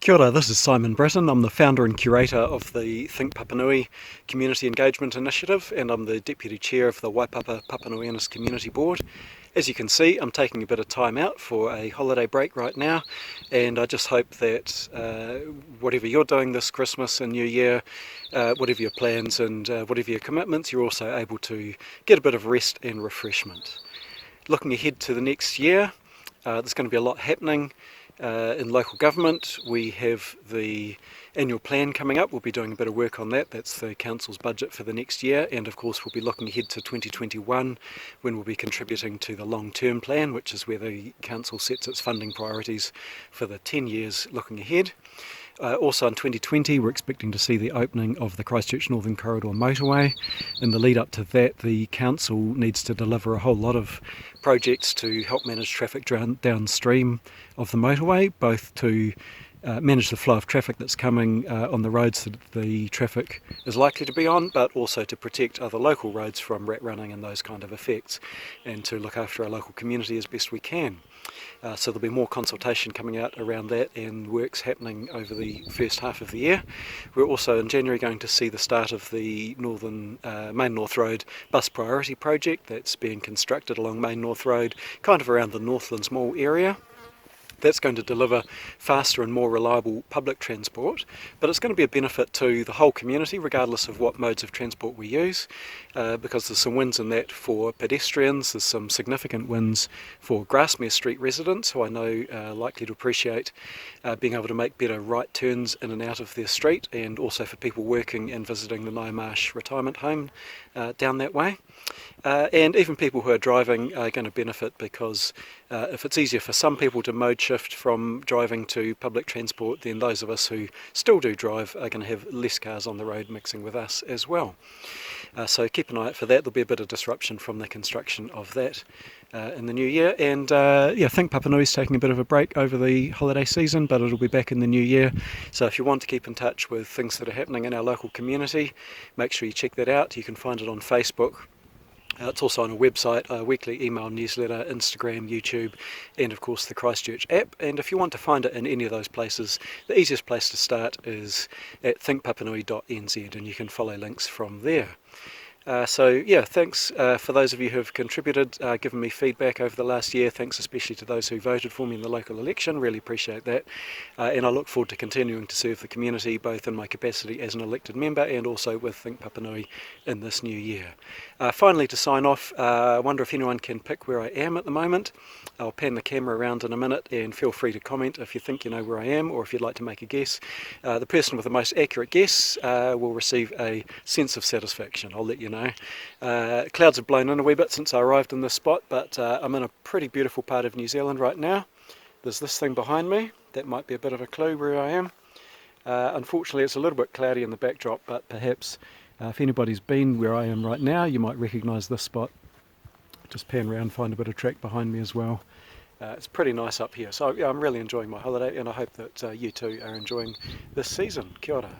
Kia ora, this is Simon Britten. I'm the founder and curator of the Think Papanui Community Engagement Initiative, and I'm the Deputy Chair of the Waipapa Papanui-Innes Community Board. As you can see, I'm taking a bit of time out for a holiday break right now, and I just hope that whatever you're doing this Christmas and New Year, whatever your plans and whatever your commitments, you're also able to get a bit of rest and refreshment. Looking ahead to the next year, there's going to be a lot happening in local government. We have the annual plan coming up. We'll be doing a bit of work on that. That's the council's budget for the next year, and of course we'll be looking ahead to 2021 when we'll be contributing to the long-term plan, which is where the council sets its funding priorities for the 10 years looking ahead. Also in 2020 we're expecting to see the opening of the Christchurch Northern Corridor motorway. In the lead up to that, the council needs to deliver a whole lot of projects to help manage traffic downstream of the motorway, both to manage the flow of traffic that's coming on the roads that the traffic is likely to be on, but also to protect other local roads from rat running and those kind of effects, and to look after our local community as best we can. So there'll be more consultation coming out around that and works happening over the first half of the year. We're also in January going to see the start of the Maine North Road bus priority project that's being constructed along Maine North Road, kind of around the Northlands Mall area. That's going to deliver faster and more reliable public transport, but it's going to be a benefit to the whole community regardless of what modes of transport we use, because there's some wins in that for pedestrians. There's some significant wins for Grasmere Street residents, who I know are likely to appreciate being able to make better right turns in and out of their street, and also for people working and visiting the Naimarsh retirement home down that way. And even people who are driving are going to benefit, because if it's easier for some people to mode shift from driving to public transport, then those of us who still do drive are going to have less cars on the road mixing with us as well. So keep an eye out for that. There'll be a bit of disruption from the construction of that in the new year. And I think Papanui is taking a bit of a break over the holiday season, but it'll be back in the new year. So if you want to keep in touch with things that are happening in our local community, make sure you check that out. You can find it on Facebook. It's also on a website, a weekly email newsletter, Instagram, YouTube, and of course the Christchurch app. And if you want to find it in any of those places, the easiest place to start is at thinkpapanui.nz, and you can follow links from there. Thanks for those of you who have contributed, given me feedback over the last year. Thanks especially to those who voted for me in the local election. Really appreciate that. And I look forward to continuing to serve the community, both in my capacity as an elected member and also with Think Papanui in this new year. Finally, to sign off, I wonder if anyone can pick where I am at the moment. I'll pan the camera around in a minute, and feel free to comment if you think you know where I am, or if you'd like to make a guess. The person with the most accurate guess will receive a sense of satisfaction. I'll let you know. Clouds have blown in a wee bit since I arrived in this spot, but I'm in a pretty beautiful part of New Zealand right now. There's this thing behind me. That might be a bit of a clue where I am. Unfortunately, it's a little bit cloudy in the backdrop, but perhaps if anybody's been where I am right now, you might recognise this spot. Just pan around, find a bit of track behind me as well. It's pretty nice up here. So yeah, I'm really enjoying my holiday, and I hope that you too are enjoying this season. Kia ora.